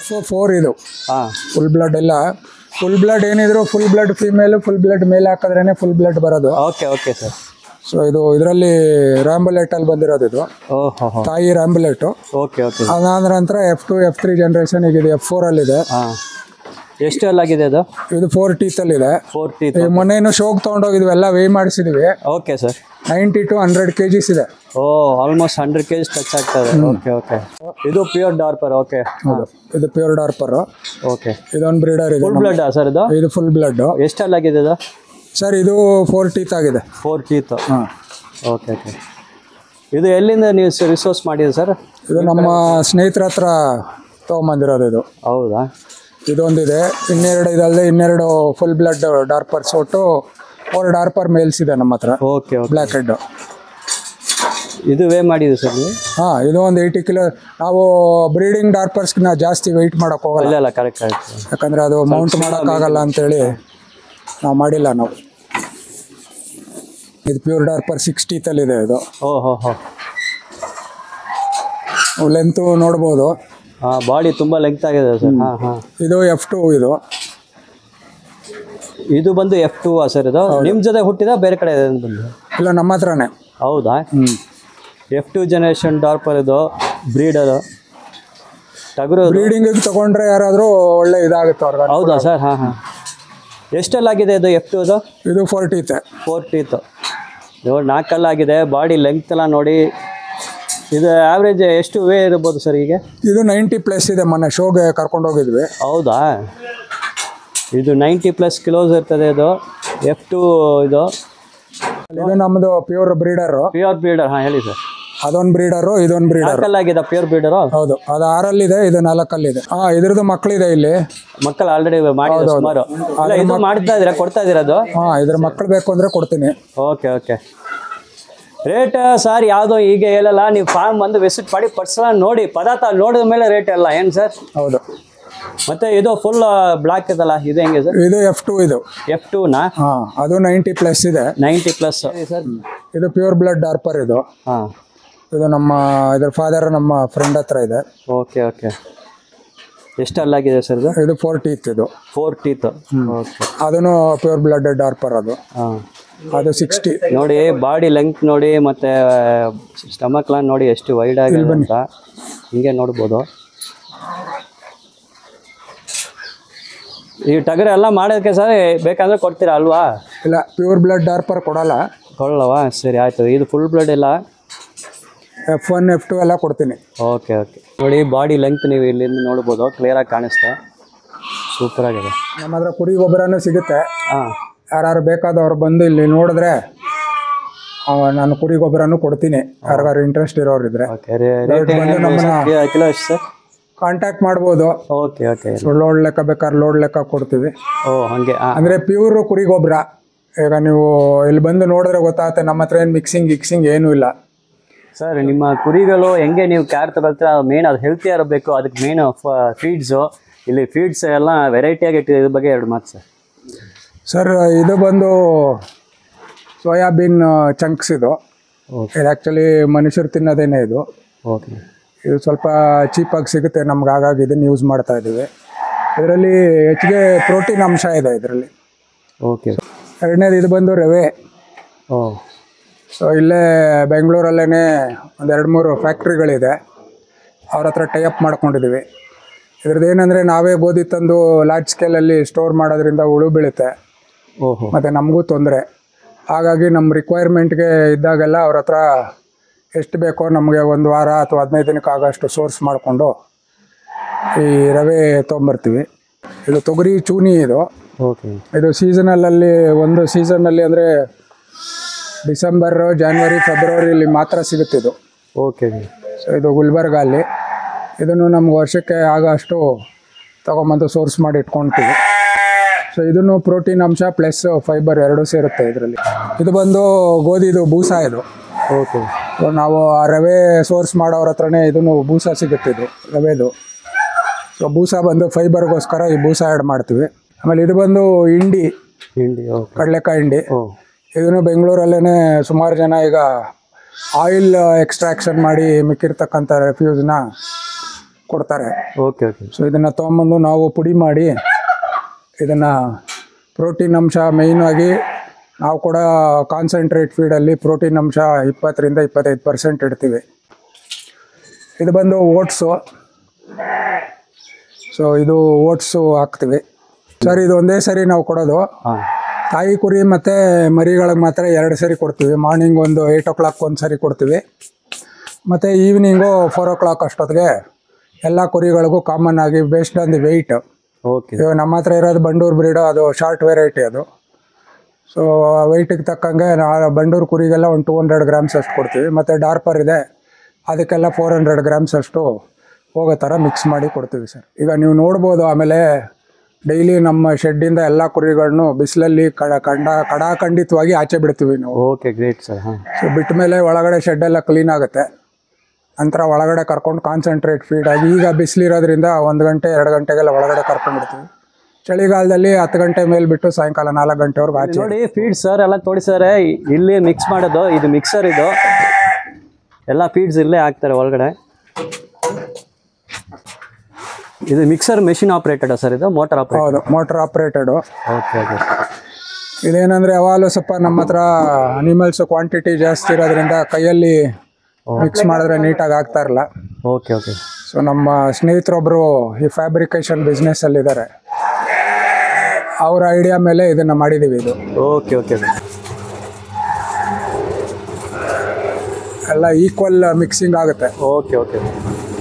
Speaker 2: F4 ಇದು.
Speaker 1: ಹಾಂ,
Speaker 2: ಫುಲ್ ಬ್ಲಡ್ ಎಲ್ಲ, ಫುಲ್ ಬ್ಲಡ್ ಏನಿದ್ರು full blood female, full blood ಮೇಲೆ ಹಾಕಿದ್ರೇ ಫುಲ್ ಬ್ಲಡ್ ಬರೋದು.
Speaker 1: Okay okay sir.
Speaker 2: ಸೊ ಇದು ಇದರಲ್ಲಿ ರ್ಯಾಂಬುಲೆಟಲ್ಲಿ ಬಂದಿರೋದು ಇದು.
Speaker 1: ಓಹೋ,
Speaker 2: ತಾಯಿ ರ್ಯಾಂಬುಲೆಟು.
Speaker 1: Okay okay.
Speaker 2: ಅದಾದ ನಂತರ F2 F3 ಜನ್ರೇಷನ್ ಈಗ ಇದು F4 ಅಲ್ಲಿದೆ.
Speaker 1: ಹಾಂ, ಎಷ್ಟು ಅಲ್ಲಾಗಿದೆ ಅದು?
Speaker 2: ಇದು 4 ಟೀತಲ್ಲಿದೆ.
Speaker 1: 4 ಟೀತ್.
Speaker 2: ಈಗ ಮೊನ್ನೆನೂ ಶೋಗೆ ತೊಗೊಂಡೋಗಿದ್ವಿ, ಎಲ್ಲ ವೇ ಮಾಡಿಸಿದ್ವಿ.
Speaker 1: Okay sir.
Speaker 2: 90 to 100 kgs ಇದೆ.
Speaker 1: ಓ, ಆಲ್ಮೋಸ್ಟ್ 100 kg ಟಚ್ ಆಗ್ತದೆ. Okay okay. ಇದು ಪ್ಯೂರ್ ಡಾರ್ಪರ್. ಓಕೆ,
Speaker 2: ಹೌದು, ಇದು ಪ್ಯೂರ್ ಡಾರ್ಪರ್.
Speaker 1: ಓಕೆ.
Speaker 2: ಇದೊಂದು ಬ್ರೀಡರ್ ಇದೆ.
Speaker 1: ಫುಲ್ ಬ್ಲಡ್ ಸರ್ ಇದು?
Speaker 2: ಇದು ಫುಲ್ ಬ್ಲಡ್.
Speaker 1: ಎಷ್ಟು ಅಲ್ಲಾಗಿದೆ ಇದು
Speaker 2: ಸರ್? ಇದು 4 ಟೀತ್ ಆಗಿದೆ.
Speaker 1: 4 ಟೀತ್.
Speaker 2: ಹಾಂ,
Speaker 1: ಓಕೆ ಓಕೆ. ಇದು ಎಲ್ಲಿಂದ ನೀವು ರಿಸೋರ್ಸ್ ಮಾಡಿದೆ ಸರ್?
Speaker 2: ಇದು ನಮ್ಮ ಸ್ನೇಹಿತರ ಹತ್ರ ತೊಗೊಂಬಂದಿರೋದು ಇದು.
Speaker 1: ಹೌದಾ?
Speaker 2: ಇದೊಂದಿದೆ, ಇನ್ನೆರಡು ಫುಲ್ ಬ್ಲಡ್ ಡಾರ್ಪರ್ಸ್ ಒಟ್ಟು 4 ಡಾರ್ಪರ್ ಮೇಲ್ಸ್ ಇದೆ ನಮ್ಮ ಹತ್ರ.
Speaker 1: Okay okay.
Speaker 2: Black head.
Speaker 1: ಇದು ವೇ ಮಾಡಿದೆ ಸರ್ ನೀವು?
Speaker 2: ಹಾಂ, ಇದು ಒಂದು 80 ಕಿಲೋ. ನಾವು ಬ್ರೀಡಿಂಗ್ ಡಾರ್ಪರ್ಸ್ನ ಜಾಸ್ತಿ ವೆಯ್ಟ್ ಮಾಡೋಕೆ ಹೋಗಲ್ಲ.
Speaker 1: ಇಲ್ಲ ಕರೆಕ್ಟ್ ಕರೆಕ್ಟ್.
Speaker 2: ಯಾಕಂದರೆ ಅದು ಮೌಂಟ್ ಮಾಡೋಕ್ಕಾಗಲ್ಲ ಅಂತೇಳಿ ನಾವು ಮಾಡಿಲ್ಲ ನಾವು. ಇದು ಪ್ಯೂರ್ ಡಾರ್ಪರ್ 6 ಟೀತಲ್ಲಿದೆ ಇದು.
Speaker 1: ಓಹೋ ಹೋ.
Speaker 2: ಲೆಂತು ನೋಡ್ಬೋದು.
Speaker 1: ಹಾಂ, ಬಾಡಿ ತುಂಬ ಲೆಂತ್ ಆಗಿದೆ ಸರ್. ಹಾಂ ಹಾಂ.
Speaker 2: ಇದು F2 ಇದು.
Speaker 1: ಇದು ಬಂದು F2 ಸರ್? ಇದು ನಿಮ್ಮ ಜೊತೆ ಹುಟ್ಟಿದ ಬೇರೆ ಕಡೆ ಬಂದು?
Speaker 2: ಇಲ್ಲ, ನಮ್ಮ ಹತ್ರನೇ.
Speaker 1: ಹೌದಾ? F2 ಜನರೇಷನ್ ಡಾರ್ಪರ್ ಇದು ಬ್ರೀಡರ್ ಟಗರು.
Speaker 2: ಬ್ರೀಡಿಂಗಿಗೆ ತೊಗೊಂಡ್ರೆ ಯಾರಾದರೂ ಒಳ್ಳೆ ಇದಾಗುತ್ತೆ ಅವ್ರಿಗೆ.
Speaker 1: ಹೌದಾ ಸರ್? ಹಾಂ ಹಾಂ. ಎಷ್ಟೆಲ್ಲಾಗಿದೆ ಇದು F2 ಇದು?
Speaker 2: ಇದು 4 ಟೀತ್.
Speaker 1: 4 ಟೀತ್ ನೋಡಿ, 4 ಕಲ್ಲಾಗಿದೆ. ಬಾಡಿ ಲೆಂತ್ ಎಲ್ಲ ನೋಡಿ. ಇದು ಆವ್ರೇಜ್ ಎಷ್ಟು ವೇ ಇರ್ಬೋದು ಸರ್ ಈಗ?
Speaker 2: ಇದು 90+ ಇದೆ. ಮೊನ್ನೆ ಶೋಗೆ ಕರ್ಕೊಂಡೋಗಿದ್ವಿ.
Speaker 1: ಹೌದಾ? ಇದು 90+ ಕಿಲೋಸ್ ಇರ್ತದೆ ಇದು F2 ಇದು.
Speaker 2: ಇದು ನಮ್ಮದು ಪ್ಯೂರ್ ಬ್ರೀಡರು.
Speaker 1: Pure breeder. ಹಾಂ, ಹೇಳಿ ಸರ್.
Speaker 2: ಅದೊಂದು ಬ್ರೀಡರು, ಇದೊಂದು ಬ್ರೀಡರ್.
Speaker 1: ಕಲ್ಲಾಗಿದೆ pure breeder?
Speaker 2: ಹೌದು, ಅದು 6 ಇದು 4 ಹಾಂ, ಇದ್ರದ್ದು ಮಕ್ಕಳಿದೆ ಇಲ್ಲಿ.
Speaker 1: ಮಕ್ಕಳು ಆಲ್ರೆಡಿ ಮಾಡಿದ್ರು ಸುಮಾರು. ಇದು ಮಾಡ್ತಾ ಇದ್ದೀರಾ, ಕೊಡ್ತಾ ಇದ್ದೀರಾ ಅದು?
Speaker 2: ಹಾಂ, ಇದ್ರ ಮಕ್ಕಳು ಬೇಕು ಅಂದರೆ ಕೊಡ್ತೀನಿ.
Speaker 1: Okay okay. ರೇಟ್ ಸರ್ ಯಾವುದೋ ಈಗ ಹೇಳಲ್ಲ, ನೀವು ಫಾರ್ಮ್ ಬಂದು ವಿಸಿಟ್ ಮಾಡಿ ಪರ್ಸನಲ್ ನೋಡಿ ಪದಾರ್ಥ ನೋಡಿದ ಮೇಲೆ ರೇಟ್ ಎಲ್ಲ ಏನು ಸರ್?
Speaker 2: ಹೌದು.
Speaker 1: ಮತ್ತೆ ಇದು ಫುಲ್ ಬ್ಲಾಕ್ ಇದಲ್ಲ, ಇದು ಹೆಂಗೆ ಸರ್?
Speaker 2: ಇದು F2 ಇದು.
Speaker 1: F2ನಾ?
Speaker 2: ಹಾಂ, ಅದು 90+ ಇದೆ.
Speaker 1: 90+ ಸರ್.
Speaker 2: ಇದು ಪ್ಯೂರ್ ಬ್ಲಡ್ ಡಾರ್ಪರ್ ಇದು.
Speaker 1: ಹಾಂ,
Speaker 2: ಇದು ಇದ್ರ ಫಾದರ್ ನಮ್ಮ ಫ್ರೆಂಡ್ ಹತ್ರ ಇದೆ.
Speaker 1: Okay okay. ಎಷ್ಟು ಅಲ್ಲಾಗಿದೆ ಸರ್ ಇದು?
Speaker 2: ಇದು 4 ಟೀತ್ ಇದು.
Speaker 1: 4 ಟೀತ್. ಓಕೆ.
Speaker 2: ಅದನ್ನು ಪ್ಯೂರ್ ಬ್ಲಡ್ ಡಾರ್ಪರ್ ಅದು.
Speaker 1: ಹಾಂ,
Speaker 2: ಅದು 60.
Speaker 1: ನೋಡಿ ಬಾಡಿ ಲೆಂತ್ ನೋಡಿ, ಮತ್ತು ಸ್ಟಮಕ್ ಲೈನ್ ನೋಡಿ ಎಷ್ಟು ವೈಡ್ ಆಗಿದೆ ಅಂತ ಹಿಂಗೆ ನೋಡ್ಬೋದು. ಈ ಟಗರು ಎಲ್ಲ ಮಾಡೋಕ್ಕೆ ಸರ್ ಬೇಕಂದ್ರೆ ಕೊಡ್ತೀರಾ ಅಲ್ವಾ?
Speaker 2: ಇಲ್ಲ, ಪ್ಯೂರ್ ಬ್ಲಡ್ ಡಾರ್ಪರ್ ಕೊಡಲ್ಲ.
Speaker 1: ಕೊಡಲ್ಲವಾ? ಸರಿ ಆಯಿತು. ಇದು ಫುಲ್ ಬ್ಲಡ್ ಎಲ್ಲ
Speaker 2: F1 F2 ಎಲ್ಲ ಕೊಡ್ತೀನಿ.
Speaker 1: Okay okay. ನೋಡಿ ಬಾಡಿ ಲೆಂತ್ ನೀವು ಇಲ್ಲಿಂದ ನೋಡ್ಬೋದು, ಕ್ಲಿಯರಾಗಿ ಕಾಣಿಸ್ತೆ. ಸೂಪರಾಗಿದೆ.
Speaker 2: ನಮ್ಮ ಹತ್ರ ಕುರಿ ಗೊಬ್ಬರನೂ ಸಿಗುತ್ತೆ.
Speaker 1: ಹಾಂ,
Speaker 2: ಯಾರು ಬೇಕಾದವ್ರು ಬಂದು ಇಲ್ಲಿ ನೋಡಿದ್ರೆ ನಾನು ಕುರಿ ಗೊಬ್ಬರನೂ ಕೊಡ್ತೀನಿ, ಯಾರಿಗಾರು ಇಂಟ್ರೆಸ್ಟ್ ಇರೋರಿದ್ರೆ.
Speaker 1: ಓಕೆ. ರೇಟ್
Speaker 2: ನಮ್ಮನ್ನ
Speaker 1: ಕಿಲೋ ಎಷ್ಟು ಸರ್?
Speaker 2: ಕಾಂಟ್ಯಾಕ್ಟ್ ಮಾಡ್ಬೋದು.
Speaker 1: Okay okay.
Speaker 2: ಲೋಡ್ ಲೆಕ್ಕ ಬೇಕಾದ್ರೆ ಲೋಡ್ ಲೆಕ್ಕ ಕೊಡ್ತೀವಿ.
Speaker 1: ಓ ಹಾಗೆ.
Speaker 2: ಅಂದರೆ ಪ್ಯೂರ್ ಕುರಿ ಗೊಬ್ಬರ. ಈಗ ನೀವು ಇಲ್ಲಿ ಬಂದು ನೋಡಿದ್ರೆ ಗೊತ್ತಾಗುತ್ತೆ, ನಮ್ಮ ಹತ್ರ ಏನು ಮಿಕ್ಸಿಂಗ್ ಏನೂ ಇಲ್ಲ
Speaker 1: ಸರ್. ನಿಮ್ಮ ಕುರಿಗಳು ಹೆಂಗೆ ನೀವು ಕೇರ್ ತಗೊಳ್ತೀರ, ಮೇನ್ ಅದು ಹೆಲ್ತಿ ಇರಬೇಕು. ಅದಕ್ಕೆ ಮೇನ್ ಫೀಡ್ಸು. ಇಲ್ಲಿ ಫೀಡ್ಸ್ ಎಲ್ಲ ವೆರೈಟಿಯಾಗಿ ಇಟ್ಟಿದೆ. ಇದ್ರ ಬಗ್ಗೆ 2 ಮಾತು ಸರ್.
Speaker 2: ಸರ್, ಇದು ಬಂದು ಸೋಯಾಬೀನ್ ಚಂಕ್ಸ್ ಇದು. ಇದು ಆ್ಯಕ್ಚುಲಿ ಮನುಷ್ಯರು ತಿನ್ನೋದೇನೆ ಇದು.
Speaker 1: ಓಕೆ.
Speaker 2: ಇದು ಸ್ವಲ್ಪ ಚೀಪಾಗಿ ಸಿಗುತ್ತೆ ನಮ್ಗೆ, ಹಾಗಾಗಿ ಇದನ್ನು ಯೂಸ್ ಮಾಡ್ತಾ ಇದ್ದೀವಿ. ಇದರಲ್ಲಿ ಹೆಚ್ಚಿಗೆ ಪ್ರೋಟೀನ್ ಅಂಶ ಇದೆ ಇದರಲ್ಲಿ.
Speaker 1: ಓಕೆ.
Speaker 2: ಎರಡನೇದು ಇದು ಬಂದು ರವೆ.
Speaker 1: ಓ.
Speaker 2: ಸೊ ಇಲ್ಲೇ ಬೆಂಗಳೂರಲ್ಲೇ ಒಂದು 2-3 ಫ್ಯಾಕ್ಟ್ರಿಗಳಿದೆ, ಅವ್ರ ಹತ್ರ ಟೈಅಪ್ ಮಾಡ್ಕೊಂಡಿದ್ದೀವಿ. ಇದ್ರದ್ದು ಏನಂದರೆ ನಾವೇ ಗೋಧಿ ತಂದು ಲಾರ್ಜ್ ಸ್ಕೇಲಲ್ಲಿ ಸ್ಟೋರ್ ಮಾಡೋದ್ರಿಂದ ಹುಳು ಬೀಳುತ್ತೆ.
Speaker 1: ಓಹೋ.
Speaker 2: ಮತ್ತು ನಮಗೂ ತೊಂದರೆ. ಹಾಗಾಗಿ ನಮ್ಮ ರಿಕ್ವೈರ್ಮೆಂಟ್ಗೆ ಇದ್ದಾಗೆಲ್ಲ ಅವ್ರ ಹತ್ರ ಎಷ್ಟು ಬೇಕೋ ನಮಗೆ 1 ವಾರ ಅಥವಾ 15 ದಿನಕ್ಕೆ ಆಗೋಷ್ಟು ಸೋರ್ಸ್ ಮಾಡಿಕೊಂಡು ಈ ರವೆ ತೊಗೊಂಬರ್ತೀವಿ. ಇದು ತೊಗರಿ ಚೂನಿ ಇದು.
Speaker 1: ಓಕೆ.
Speaker 2: ಇದು ಸೀಸನಲ್ಲಲ್ಲಿ ಒಂದು ಸೀಸನ್ನಲ್ಲಿ ಅಂದರೆ ಡಿಸೆಂಬರ್, ಜಾನ್ವರಿ, ಫೆಬ್ರವರಿಲಿ ಮಾತ್ರ ಸಿಗುತ್ತಿದ್ದು.
Speaker 1: ಓಕೆ.
Speaker 2: ಸೊ ಇದು ಗುಲ್ಬರ್ಗ ಅಲ್ಲಿ. ಇದನ್ನು ನಮ್ಗೆ ವರ್ಷಕ್ಕೆ ಆಗೋಷ್ಟು ತೊಗೊಂಬಂದು ಸೋರ್ಸ್ ಮಾಡಿ ಇಟ್ಕೊಳ್ತೀವಿ. ಸೊ ಇದನ್ನು ಪ್ರೋಟೀನ್ ಅಂಶ ಪ್ಲಸ್ ಫೈಬರ್ 2 ಸೇರುತ್ತೆ ಇದರಲ್ಲಿ. ಇದು ಬಂದು ಗೋಧಿದು ಬೂಸ ಇದು.
Speaker 1: ಓಕೆ.
Speaker 2: ಸೊ ನಾವು ಆ ರವೆ ಸೋರ್ಸ್ ಮಾಡೋರ ಹತ್ರನೇ ಇದನ್ನು ಬೂಸ ಸಿಗುತ್ತಿದ್ದು ರವೆದು. ಸೊ ಬೂಸ ಬಂದು ಫೈಬರ್ಗೋಸ್ಕರ ಈ ಬೂಸ ಆ್ಯಡ್ ಮಾಡ್ತೀವಿ. ಆಮೇಲೆ ಇದು ಬಂದು ಹಿಂಡಿ, ಕಡಲೆಕಾಯಿ ಹಿಂಡಿ. ಇದನ್ನು ಬೆಂಗಳೂರಲ್ಲೇ ಸುಮಾರು ಜನ ಈಗ ಆಯಿಲ್ ಎಕ್ಸ್ಟ್ರಾಕ್ಷನ್ ಮಾಡಿ ಮಿಕ್ಕಿರ್ತಕ್ಕಂಥ ರೆಫ್ಯೂಸ್ನ ಕೊಡ್ತಾರೆ. ಸೊ ಇದನ್ನು ತೊಗೊಂಬಂದು ನಾವು ಪುಡಿ ಮಾಡಿ ಇದನ್ನು ಪ್ರೋಟೀನ್ ಅಂಶ ಮೇಯ್ನಾಗಿ ನಾವು ಕೂಡ ಕಾನ್ಸಂಟ್ರೇಟ್ ಫೀಡಲ್ಲಿ ಪ್ರೋಟೀನ್ ಅಂಶ 20-25% ಇಡ್ತೀವಿ. ಇದು ಬಂದು ಓಟ್ಸು. ಸೊ ಇದು ಓಟ್ಸು ಹಾಕ್ತೀವಿ ಸರ್. ಇದು ಒಂದೇ ಸರಿ ನಾವು ಕೊಡೋದು. ತಾಯಿ ಕುರಿ ಮತ್ತು ಮರಿಗಳಿಗೆ ಮಾತ್ರ 2 ಸರಿ ಕೊಡ್ತೀವಿ. ಮಾರ್ನಿಂಗ್ ಒಂದು 8 o'clock ಒಂದು ಸರಿ ಕೊಡ್ತೀವಿ, ಮತ್ತು ಈವ್ನಿಂಗು 4 o'clock ಅಷ್ಟೊತ್ತಿಗೆ ಎಲ್ಲ ಕುರಿಗಳಿಗೂ ಕಾಮನ್ ಆಗಿ ಬೇಸ್ಡ್ ಆನ್ ದಿ ವೆಯ್ಟ್. ಇವಾಗ ನಮ್ಮ ಹತ್ರ ಇರೋದು ಬಂಡೂರು ಬ್ರೀಡು, ಅದು ಶಾರ್ಟ್ ವೆರೈಟಿ ಅದು. ಸೊ ವೆಯ್ಟಿಗೆ ತಕ್ಕಂಗೆ ಬಂಡೂರು ಕುರಿಗೆಲ್ಲ ಒಂದು 200 grams ಅಷ್ಟು ಕೊಡ್ತೀವಿ. ಮತ್ತು ಡಾರ್ಪರ್ ಇದೆ, ಅದಕ್ಕೆಲ್ಲ 400 grams ಅಷ್ಟು ಹೋಗೋ ಥರ ಮಿಕ್ಸ್ ಮಾಡಿ ಕೊಡ್ತೀವಿ ಸರ್. ಈಗ ನೀವು ನೋಡ್ಬೋದು. ಆಮೇಲೆ ಡೈಲಿ ನಮ್ಮ ಶೆಡ್ಡಿಂದ ಎಲ್ಲ ಕುರಿಗಳನ್ನು ಬಿಸಿಲಲ್ಲಿ ಕಡಾಖಂಡಿತವಾಗಿ ಆಚೆ ಬಿಡ್ತೀವಿ ನಾವು.
Speaker 3: Great sir.
Speaker 2: ಸೊ ಬಿಟ್ಟ ಮೇಲೆ ಒಳಗಡೆ ಶೆಡ್ಡೆಲ್ಲ ಕ್ಲೀನ್ ಆಗುತ್ತೆ. ನಂತರ ಒಳಗಡೆ ಕರ್ಕೊಂಡು ಕಾನ್ಸಂಟ್ರೇಟ್ ಫೀಡ್ ಆಗಿ, ಈಗ ಬಿಸಿಲಿರೋದ್ರಿಂದ 1 ಗಂಟೆ 2 ಗಂಟೆಗೆಲ್ಲ ಒಳಗಡೆ ಕರ್ಕೊಂಡ್ಬಿಡ್ತೀವಿ. ಚಳಿಗಾಲದಲ್ಲಿ 10 ಗಂಟೆ ಮೇಲೆ ಬಿಟ್ಟು ಸಾಯಂಕಾಲ 4 ಗಂಟೆವರೆಗೂ ಆಚೆ.
Speaker 3: ನೋಡಿ ಫೀಡ್ ಸರ್ ಎಲ್ಲ ತೋರಿಸಿದ್ದಾರೆ. ಇಲ್ಲಿ ಮಿಕ್ಸ್ ಮಾಡೋದು, ಇದು ಮಿಕ್ಸರ್, ಇದು ಎಲ್ಲ ಫೀಡ್ಸ್ ಇಲ್ಲೇ ಹಾಕ್ತಾರೆ ಒಳಗಡೆ. ಇದು ಮಿಕ್ಸರ್ ಮೆಷಿನ್ ಆಪರೇಟೆಡ್ ಸರ್? ಇದು ಮೋಟರ್ ಆಪರೇಟೆಡ್?
Speaker 2: ಹೌದು, ಮೋಟರ್ ಆಪರೇಟೆಡು. ಇದೇನಂದರೆ ಯಾವಾಗಲೂ ಸ್ವಲ್ಪ ನಮ್ಮ ಹತ್ರ ಅನಿಮಲ್ಸ್ ಕ್ವಾಂಟಿಟಿ ಜಾಸ್ತಿ ಇರೋದ್ರಿಂದ ಕೈಯಲ್ಲಿ ಮಿಕ್ಸ್ ಮಾಡಿದ್ರೆ ನೀಟಾಗಿ ಆಗ್ತಾ ಇರಲ್ಲ. ಸೊ ನಮ್ಮ ಸ್ನೇಹಿತರೊಬ್ಬರು ಈ ಫ್ಯಾಬ್ರಿಕೇಶನ್ ಬಿಸ್ನೆಸ್ಸಲ್ಲಿದ್ದಾರೆ, ಅವರ ಐಡಿಯಾ ಮೇಲೆ ಇದನ್ನು ಮಾಡಿದ್ದೀವಿ. ಇದು ಎಲ್ಲ ಈಕ್ವಲ್ ಮಿಕ್ಸಿಂಗ್ ಆಗುತ್ತೆ.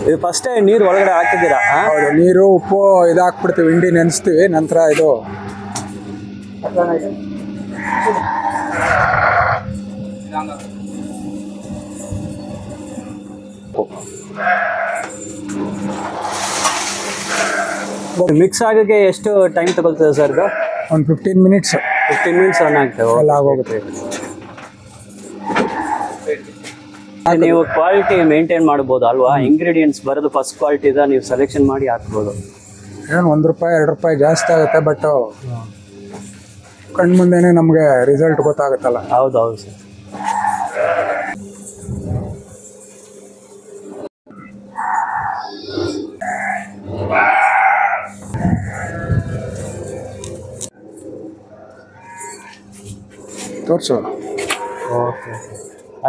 Speaker 3: ಇದು ಫಸ್ಟ್ ನೀರು ಒಳಗಡೆ ಹಾಕಿದ್ದೀರಾ?
Speaker 2: ಹೌದು, ನೀರು ಉಪ್ಪು ಇದು ಹಾಕ್ಬಿಡ್ತೀವಿ, ಹಿಂಡಿ ನೆನೆಸ್ತೀವಿ. ನಂತರ ಇದು
Speaker 3: ಮಿಕ್ಸ್ ಆಗೋಕ್ಕೆ ಎಷ್ಟು ಟೈಮ್ ತಗೊಳ್ತದೆ ಸರ್? ಇದು
Speaker 2: ಒಂದು 15 minutes.
Speaker 3: 15 minutes ರನ್ ಆಗ್ತದೆ,
Speaker 2: ಎಲ್ಲ ಆಗೋಗುತ್ತೆ.
Speaker 3: ನೀವು ಕ್ವಾಲಿಟಿ ಮೇಂಟೈನ್ ಮಾಡ್ಬೋದು ಅಲ್ವಾ? ಇಂಗ್ರೀಡಿಯೆಂಟ್ಸ್ ಬರೋದು ಫಸ್ಟ್ ಕ್ವಾಲಿಟಿ ಇದೆ, ನೀವು ಸೆಲೆಕ್ಷನ್ ಮಾಡಿ ಹಾಕ್ಬೋದು.
Speaker 2: ಏನು ₹1-2 ಜಾಸ್ತಿ ಆಗುತ್ತೆ, ಬಟ್ ಕಣ್ಣು ಮುಂದೆನೇ ನಮಗೆ ರಿಸಲ್ಟ್ ಗೊತ್ತಾಗುತ್ತಲ್ಲ.
Speaker 3: ಹೌದು ಸರ್.
Speaker 2: ತೋರಿಸು.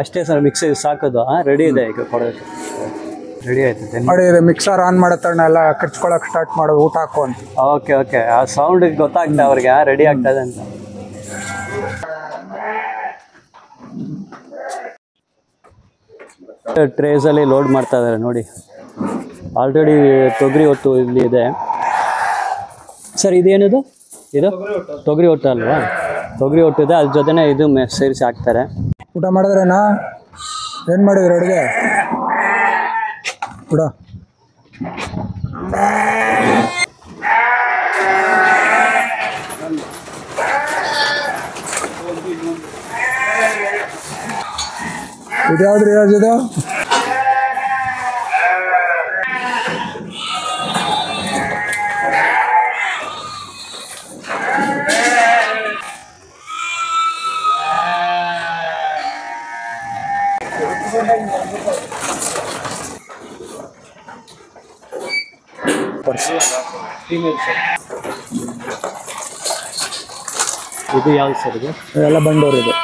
Speaker 3: ಅಷ್ಟೇ ಸರ್, ಮಿಕ್ಸ್ ಸಾಕೋದು. ರೆಡಿ ಇದೆ ಈಗ ಕೊಡೋಕ್ಕೆ, ರೆಡಿ ಆಯ್ತದೆ
Speaker 2: ನೋಡಿ. ಇದು ಮಿಕ್ಸರ್ ಆನ್ ಮಾಡೋ ತಣ್ಣ ಎಲ್ಲ ಕಿರ್ಚ್ಕೊಳಕ್ಕೆ ಸ್ಟಾರ್ಟ್ ಮಾಡೋದು, ಊಟ ಹಾಕು ಅಂತ.
Speaker 3: ಆ ಸೌಂಡ್ ಗೊತ್ತಾಗ್ತದೆ ಅವ್ರಿಗೆ ರೆಡಿ ಆಗ್ತದೆ ಅಂತ. ಟ್ರೇಸಲ್ಲಿ ಲೋಡ್ ಮಾಡ್ತಾ ಇದ್ದಾರೆ ನೋಡಿ. ಆಲ್ರೆಡಿ ತೊಗರಿ ಹೊಟ್ಟು ಇಲ್ಲಿ ಇದೆ ಸರ್. ಇದೇನಿದು? ಇದು ತೊಗರಿ ಹೊಟ್ಟು ಅಲ್ವಾ? ತೊಗರಿ ಹೊಟ್ಟು ಇದೆ, ಅದ್ರ ಜೊತೆನೇ ಇದು ಸೇರಿಸಿ ಹಾಕ್ತಾರೆ.
Speaker 2: ಊಟ ಮಾಡಿದ್ರೇನಾ? ಏನು ಮಾಡಿದ್ರಿ ಅಡುಗೆ? ಊಟ ಇದ್ಯಾವ್ದ್ರಿ ಇದು?
Speaker 3: ಇದು ಯಾವ್ದು ಸರ್? ಇದು
Speaker 2: ಎಲ್ಲ ಬಂಡೂರು. ಇದು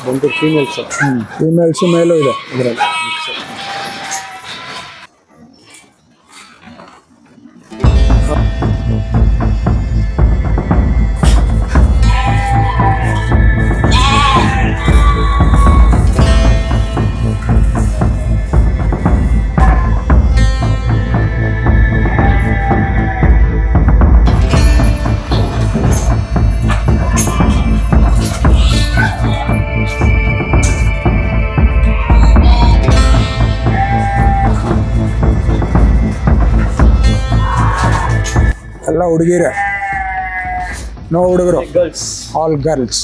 Speaker 3: ಬಂಡೂರು ಫೀಮೇಲ್ಸ್.
Speaker 2: ಫೀಮೇಲ್ಸು ಮೇಲೂ ಇದೆ ಇದರಲ್ಲಿ. ಎಲ್ಲ ಹುಡುಗಿರೆ, ನೋ ಹುಡುಗರು, ಆಲ್ ಗರ್ಲ್ಸ್.